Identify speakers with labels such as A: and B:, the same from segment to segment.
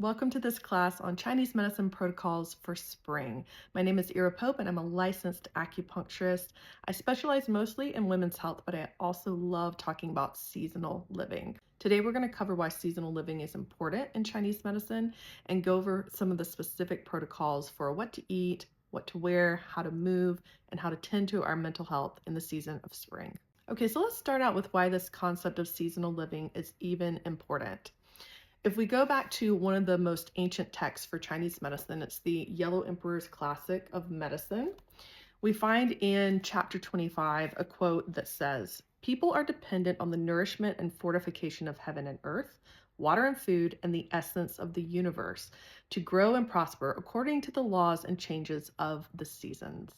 A: Welcome to this class on Chinese medicine protocols for spring. My name is Ira Pope and I'm a licensed acupuncturist. I specialize mostly in women's health, but I also love talking about seasonal living. Today we're going to cover why seasonal living is important in Chinese medicine and go over some of the specific protocols for what to eat, what to wear, how to move, and how to tend to our mental health in the season of spring. Okay, so let's start out with why this concept of seasonal living is even important. If we go back to one of the most ancient texts for Chinese medicine, it's the Yellow Emperor's Classic of Medicine. We find in chapter 25 a quote that says, "People are dependent on the nourishment and fortification of heaven and earth, water and food, and the essence of the universe to grow and prosper according to the laws and changes of the seasons."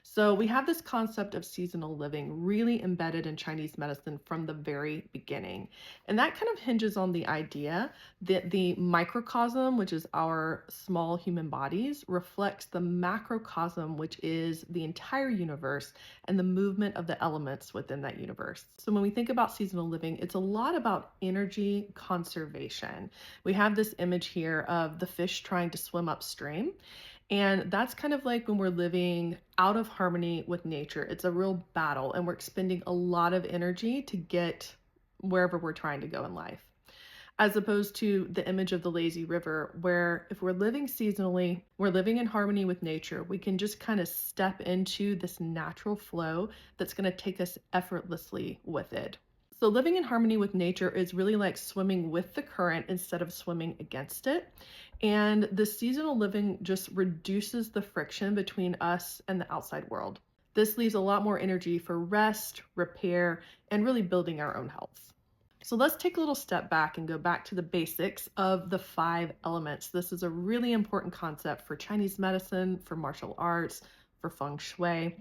A: So we have this concept of seasonal living really embedded in Chinese medicine from the very beginning. And that kind of hinges on the idea that the microcosm, which is our small human bodies, reflects the macrocosm, which is the entire universe and the movement of the elements within that universe. So when we think about seasonal living, it's a lot about energy conservation. We have this image here of the fish trying to swim upstream. And that's kind of like when we're living out of harmony with nature. It's a real battle, and we're expending a lot of energy to get wherever we're trying to go in life. As opposed to the image of the lazy river, where if we're living seasonally, we're living in harmony with nature, we can just kind of step into this natural flow that's going to take us effortlessly with it. So living in harmony with nature is really like swimming with the current instead of swimming against it. And the seasonal living just reduces the friction between us and the outside world. This leaves a lot more energy for rest, repair, and really building our own health. So let's take a little step back and go back to the basics of the 5 elements. This is a really important concept for Chinese medicine, for martial arts, for feng shui.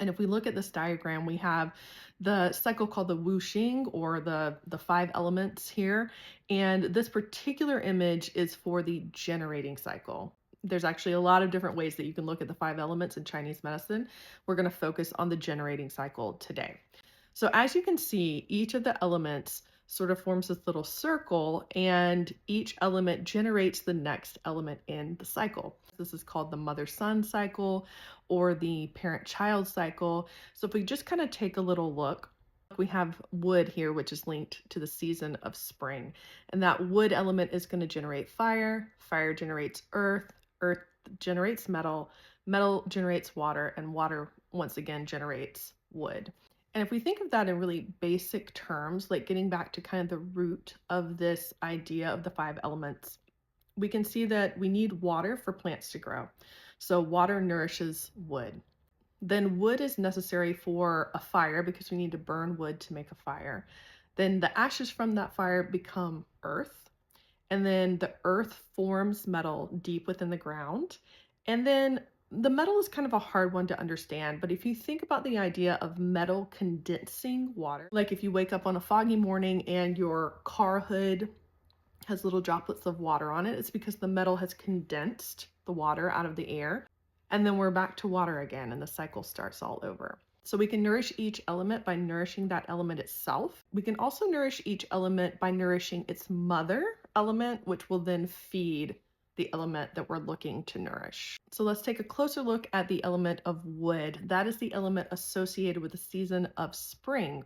A: And if we look at this diagram, we have the cycle called the wuxing, or the 5 elements here. And this particular image is for the generating cycle. There's actually a lot of different ways that you can look at the 5 elements in Chinese medicine. We're going to focus on the generating cycle today. So as you can see, each of the elements sort of forms this little circle, and each element generates the next element in the cycle. This is called the mother-son cycle or the parent-child cycle. So if we just kind of take a little look, we have wood here, which is linked to the season of spring. And that wood element is going to generate fire, fire generates earth, earth generates metal, metal generates water, and water once again generates wood. And if we think of that in really basic terms, like getting back to kind of the root of this idea of the 5 elements, we can see that we need water for plants to grow. So water nourishes wood. Then wood is necessary for a fire because we need to burn wood to make a fire. Then the ashes from that fire become earth. And then the earth forms metal deep within the ground. And then the metal is kind of a hard one to understand, but if you think about the idea of metal condensing water, like if you wake up on a foggy morning and your car hood has little droplets of water on it, it's because the metal has condensed the water out of the air. And then we're back to water again, and the cycle starts all over. So we can nourish each element by nourishing that element itself. We can also nourish each element by nourishing its mother element, which will then feed the element that we're looking to nourish. So let's take a closer look at the element of wood. That is the element associated with the season of spring.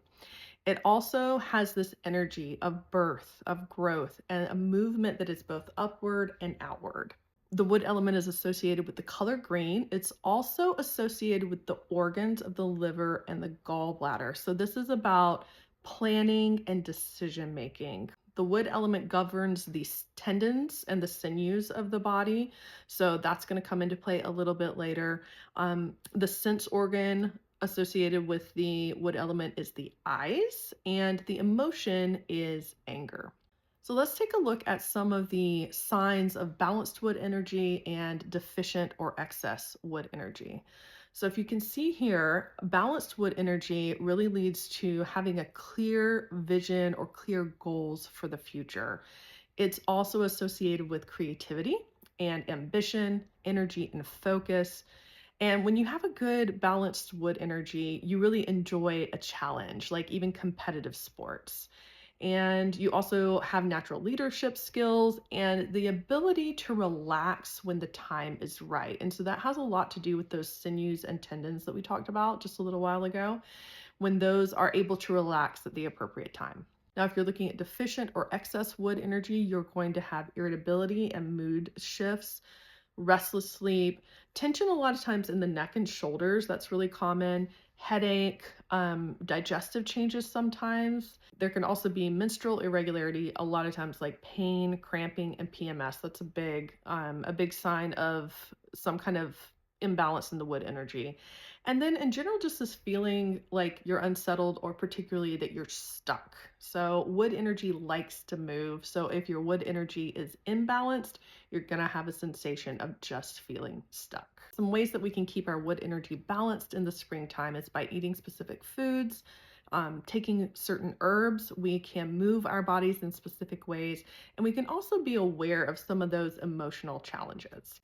A: It also has this energy of birth, of growth, and a movement that is both upward and outward. The wood element is associated with the color green. It's also associated with the organs of the liver and the gallbladder. So this is about planning and decision making. The wood element governs the tendons and the sinews of the body. So that's going to come into play a little bit later. The sense organ associated with the wood element is the eyes, and the emotion is anger. So let's take a look at some of the signs of balanced wood energy and deficient or excess wood energy. So if you can see here, balanced wood energy really leads to having a clear vision or clear goals for the future. It's also associated with creativity and ambition, energy and focus. And when you have a good balanced wood energy, you really enjoy a challenge, like even competitive sports. And you also have natural leadership skills and the ability to relax when the time is right. And so that has a lot to do with those sinews and tendons that we talked about just a little while ago, when those are able to relax at the appropriate time. Now, if you're looking at deficient or excess wood energy, you're going to have irritability and mood shifts, restless sleep, tension a lot of times in the neck and shoulders. That's really common. Headache, digestive changes sometimes. There can also be menstrual irregularity, a lot of times like pain, cramping, and PMS. That's a big sign of some kind of imbalance in the wood energy. And then in general, just this feeling like you're unsettled or particularly that you're stuck. So wood energy likes to move. So if your wood energy is imbalanced, you're gonna have a sensation of just feeling stuck. Some ways that we can keep our wood energy balanced in the springtime is by eating specific foods, taking certain herbs. We can move our bodies in specific ways, and we can also be aware of some of those emotional challenges.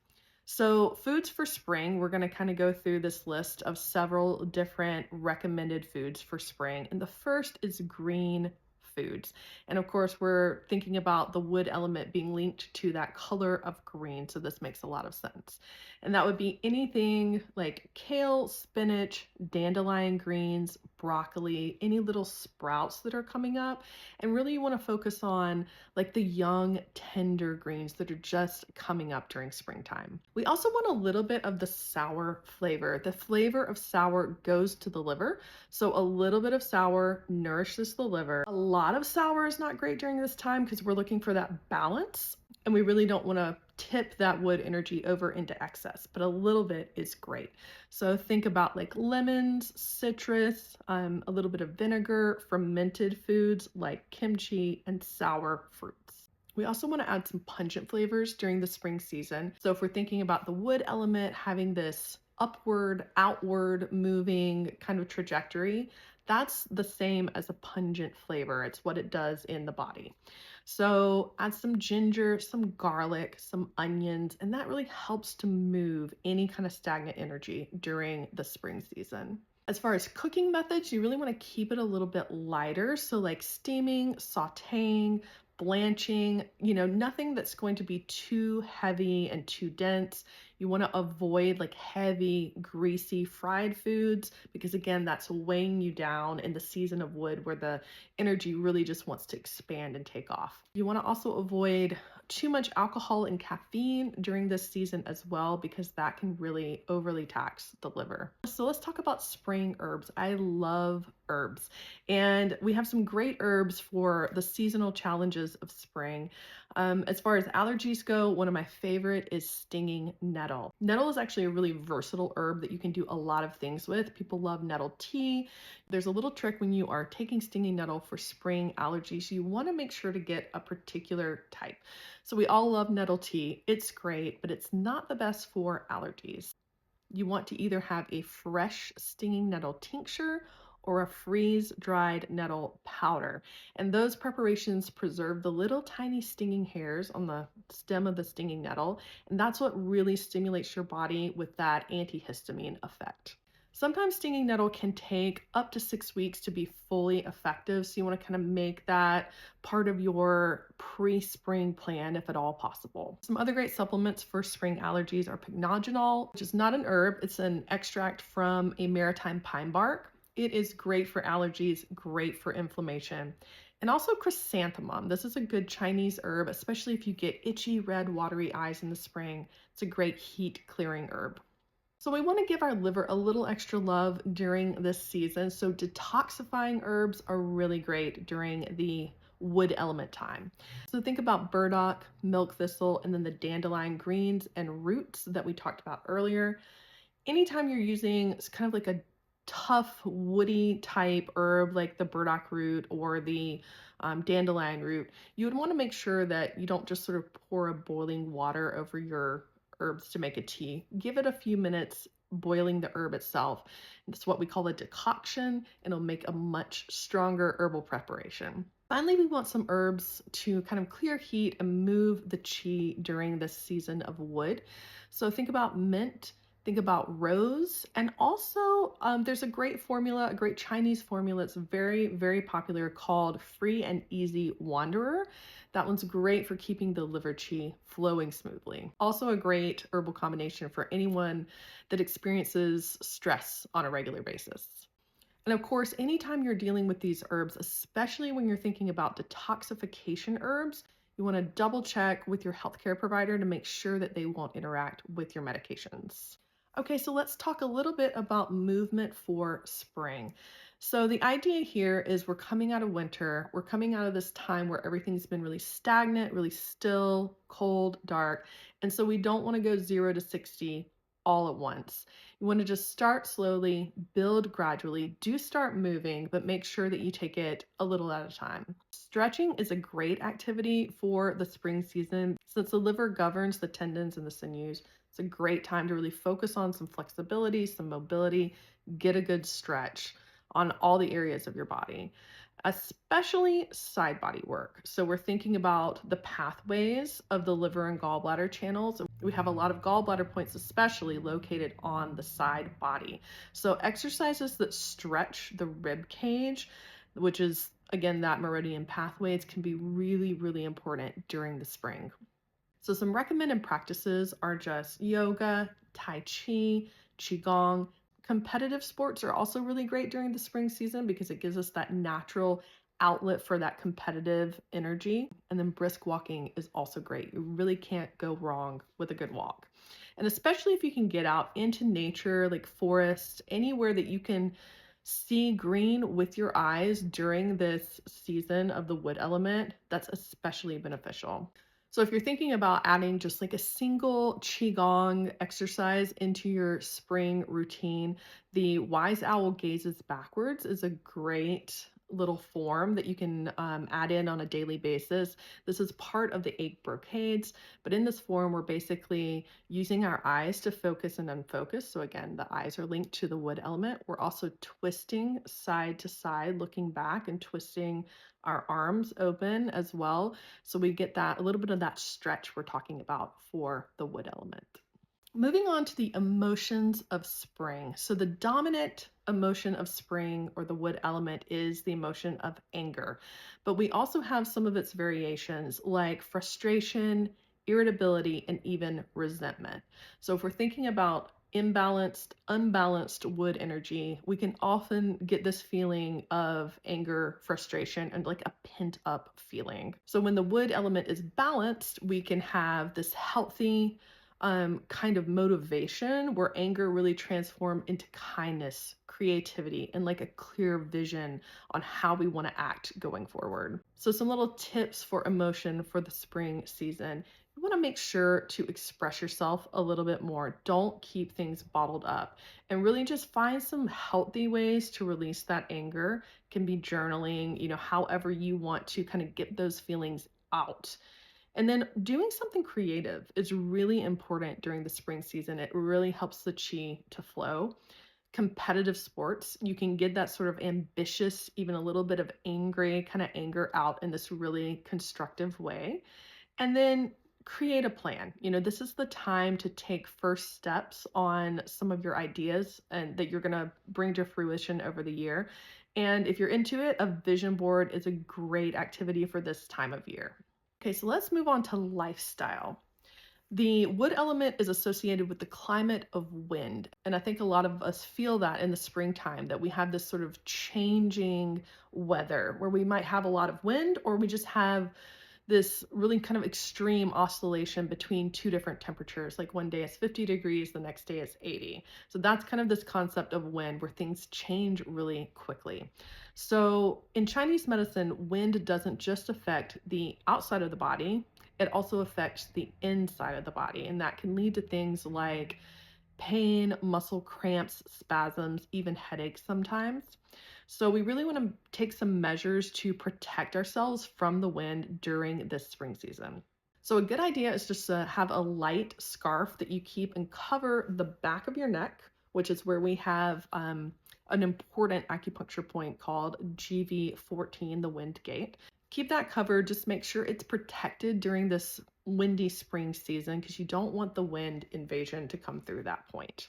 A: So foods for spring, we're going to kind of go through this list of several different recommended foods for spring. And the first is green foods. And of course, we're thinking about the wood element being linked to that color of green. So this makes a lot of sense. And that would be anything like kale, spinach, dandelion greens, broccoli, any little sprouts that are coming up. And really you want to focus on like the young, tender greens that are just coming up during springtime. We also want a little bit of the sour flavor. The flavor of sour goes to the liver. So a little bit of sour nourishes the liver. A lot of sour is not great during this time because we're looking for that balance, and we really don't want to tip that wood energy over into excess, but a little bit is great. So think about like lemons, citrus, a little bit of vinegar, fermented foods like kimchi, and sour fruits. We also want to add some pungent flavors during the spring season. So if we're thinking about the wood element having this upward, outward moving kind of trajectory, that's the same as a pungent flavor. It's what it does in the body. So add some ginger, some garlic, some onions, and that really helps to move any kind of stagnant energy during the spring season. As far as cooking methods, you really want to keep it a little bit lighter. So like steaming, sauteing, blanching, nothing that's going to be too heavy and too dense. You want to avoid like heavy, greasy fried foods because again, that's weighing you down in the season of wood where the energy really just wants to expand and take off. You want to also avoid too much alcohol and caffeine during this season as well because that can really overly tax the liver. So let's talk about spring herbs. I love herbs, and we have some great herbs for the seasonal challenges of spring. As far as allergies go, one of my favorite is stinging nettle. Nettle is actually a really versatile herb that you can do a lot of things with. People love nettle tea. There's a little trick when you are taking stinging nettle for spring allergies. You want to make sure to get a particular type. So we all love nettle tea. It's great, but it's not the best for allergies. You want to either have a fresh stinging nettle tincture or a freeze-dried nettle powder. And those preparations preserve the little tiny stinging hairs on the stem of the stinging nettle, and that's what really stimulates your body with that antihistamine effect. Sometimes stinging nettle can take up to 6 weeks to be fully effective, so you want to kind of make that part of your pre-spring plan if at all possible. Some other great supplements for spring allergies are pycnogenol, which is not an herb, it's an extract from a maritime pine bark. It is great for allergies, great for inflammation. And also chrysanthemum. This is a good Chinese herb, especially if you get itchy, red, watery eyes in the spring. It's a great heat clearing herb. So we want to give our liver a little extra love during this season. So detoxifying herbs are really great during the wood element time. So think about burdock, milk thistle, and then the dandelion greens and roots that we talked about earlier. Anytime you're using kind of like a tough woody type herb like the burdock root or the dandelion root, you would want to make sure that you don't just sort of pour a boiling water over your herbs to make a tea. Give it a few minutes boiling the herb itself. It's what we call a decoction, and it'll make a much stronger herbal preparation. Finally, we want some herbs to kind of clear heat and move the qi during this season of wood. So think about mint, Think about rose. And also, there's a great formula, a great Chinese formula. It's very, very popular called Free and Easy Wanderer. That one's great for keeping the liver qi flowing smoothly. Also, a great herbal combination for anyone that experiences stress on a regular basis. And of course, anytime you're dealing with these herbs, especially when you're thinking about detoxification herbs, you want to double check with your healthcare provider to make sure that they won't interact with your medications. Okay, so let's talk a little bit about movement for spring. So the idea here is we're coming out of winter, we're coming out of this time where everything's been really stagnant, really still, cold, dark. And so we don't want to go 0 to 60 all at once. You want to just start slowly, build gradually, do start moving, but make sure that you take it a little at a time. Stretching is a great activity for the spring season. Since the liver governs the tendons and the sinews, it's a great time to really focus on some flexibility, some mobility, get a good stretch on all the areas of your body, especially side body work. So we're thinking about the pathways of the liver and gallbladder channels. We have a lot of gallbladder points, especially located on the side body. So exercises that stretch the rib cage, which is again that meridian pathways, can be really, really important during the spring. So some recommended practices are just yoga, tai chi, qigong. Competitive sports are also really great during the spring season because it gives us that natural outlet for that competitive energy. And then brisk walking is also great. You really can't go wrong with a good walk. And especially if you can get out into nature, like forest, anywhere that you can see green with your eyes during this season of the wood element, that's especially beneficial. So if you're thinking about adding just like a single qigong exercise into your spring routine, the wise owl gazes backwards is a great little form that you can add in on a daily basis. This is part of the 8 brocades, but in this form, we're basically using our eyes to focus and unfocus. So again, the eyes are linked to the wood element. We're also twisting side to side, looking back and twisting our arms open as well. So we get that a little bit of that stretch we're talking about for the wood element. Moving on to the emotions of spring. So the dominant emotion of spring or the wood element is the emotion of anger, but we also have some of its variations like frustration, irritability, and even resentment. So if we're thinking about imbalanced, unbalanced wood energy, we can often get this feeling of anger, frustration, and like a pent up feeling. So when the wood element is balanced, we can have this healthy, kind of motivation where anger really transform into kindness, creativity, and like a clear vision on how we want to act going forward. So some little tips for emotion for the spring season. You want to make sure to express yourself a little bit more. Don't keep things bottled up and really just find some healthy ways to release that anger. It can be journaling, however you want to kind of get those feelings out. And then doing something creative is really important during the spring season. It really helps the chi to flow. Competitive sports, you can get that sort of ambitious, even a little bit of angry kind of anger out in this really constructive way. And then create a plan. This is the time to take first steps on some of your ideas and that you're going to bring to fruition over the year. And if you're into it, a vision board is a great activity for this time of year. Okay, so let's move on to lifestyle. The wood element is associated with the climate of wind. And I think a lot of us feel that in the springtime, that we have this sort of changing weather where we might have a lot of wind or we just have this really kind of extreme oscillation between two different temperatures. Like one day it's 50 degrees, the next day it's 80. So that's kind of this concept of wind where things change really quickly. So in Chinese medicine, wind doesn't just affect the outside of the body, it also affects the inside of the body. And that can lead to things like pain, muscle cramps, spasms, even headaches sometimes. So we really want to take some measures to protect ourselves from the wind during this spring season. So a good idea is just to have a light scarf that you keep and cover the back of your neck, which is where we have an important acupuncture point called GV14, the wind gate. Keep that covered, just make sure it's protected during this windy spring season because you don't want the wind invasion to come through that point.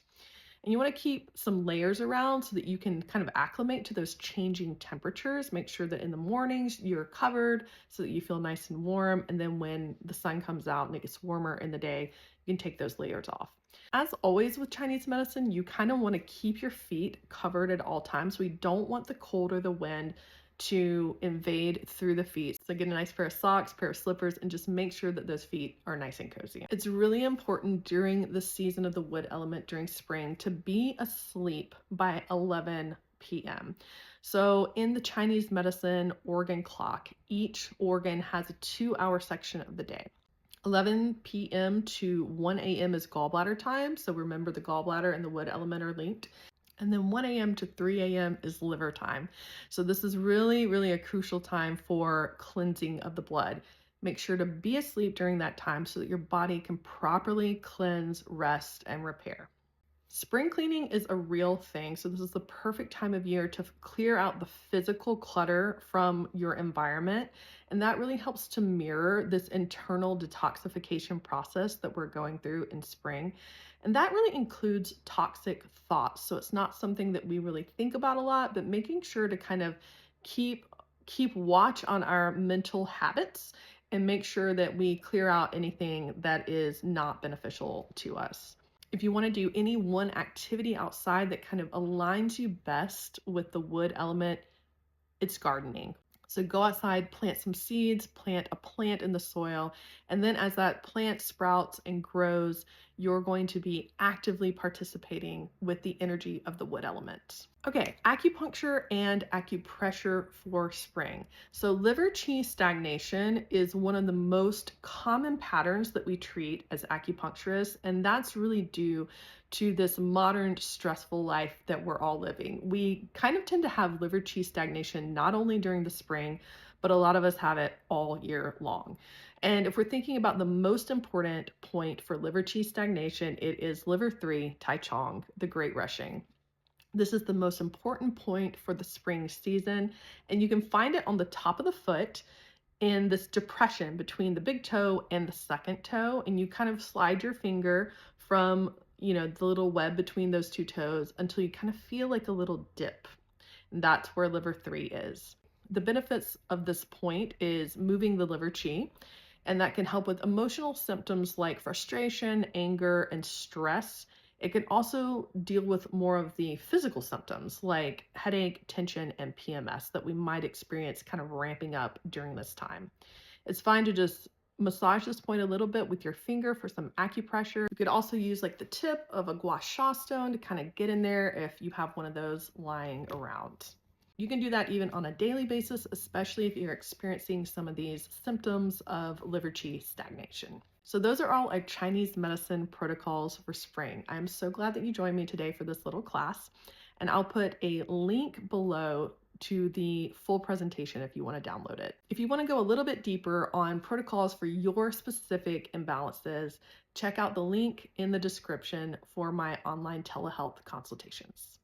A: And you want to keep some layers around so that you can kind of acclimate to those changing temperatures. Make sure that in the mornings you're covered so that you feel nice and warm. And then when the sun comes out and it gets warmer in the day, you can take those layers off. As always with Chinese medicine, you kind of want to keep your feet covered at all times. We don't want the cold or the wind to invade through the feet. So get a nice pair of socks, pair of slippers, and just make sure that those feet are nice and cozy. It's really important during the season of the wood element during spring to be asleep by 11 p.m. So in the Chinese medicine organ clock, each organ has a 2-hour section of the day. 11 p.m. to 1 a.m. is gallbladder time. So remember the gallbladder and the wood element are linked. And then 1 a.m. to 3 a.m. is liver time. So this is really, really a crucial time for cleansing of the blood. Make sure to be asleep during that time so that your body can properly cleanse, rest, and repair. Spring cleaning is a real thing. So this is the perfect time of year to clear out the physical clutter from your environment. And that really helps to mirror this internal detoxification process that we're going through in spring. And that really includes toxic thoughts. So it's not something that we really think about a lot, but making sure to kind of keep watch on our mental habits and make sure that we clear out anything that is not beneficial to us. If you want to do any one activity outside that kind of aligns you best with the wood element, it's gardening. So go outside, plant some seeds, plant a plant in the soil, and then as that plant sprouts and grows, you're going to be actively participating with the energy of the wood element. Okay, acupuncture and acupressure for spring. So liver qi stagnation is one of the most common patterns that we treat as acupuncturists, and that's really due to this modern stressful life that we're all living. We kind of tend to have liver qi stagnation not only during the spring, but a lot of us have it all year long. And if we're thinking about the most important point for liver qi stagnation, it is liver 3, Tai Chong, the Great Rushing. This is the most important point for the spring season, and you can find it on the top of the foot in this depression between the big toe and the second toe, and you kind of slide your finger from, the little web between those two toes until you kind of feel like a little dip. And that's where liver 3 is. The benefits of this point is moving the liver qi, and that can help with emotional symptoms like frustration, anger, and stress. It can also deal with more of the physical symptoms like headache, tension, and PMS that we might experience kind of ramping up during this time. It's fine to just massage this point a little bit with your finger for some acupressure. You could also use like the tip of a gua sha stone to kind of get in there if you have one of those lying around. You can do that even on a daily basis, especially if you're experiencing some of these symptoms of liver qi stagnation. So those are all our Chinese medicine protocols for spring. I'm so glad that you joined me today for this little class, and I'll put a link below to the full presentation if you want to download it. If you want to go a little bit deeper on protocols for your specific imbalances, check out the link in the description for my online telehealth consultations.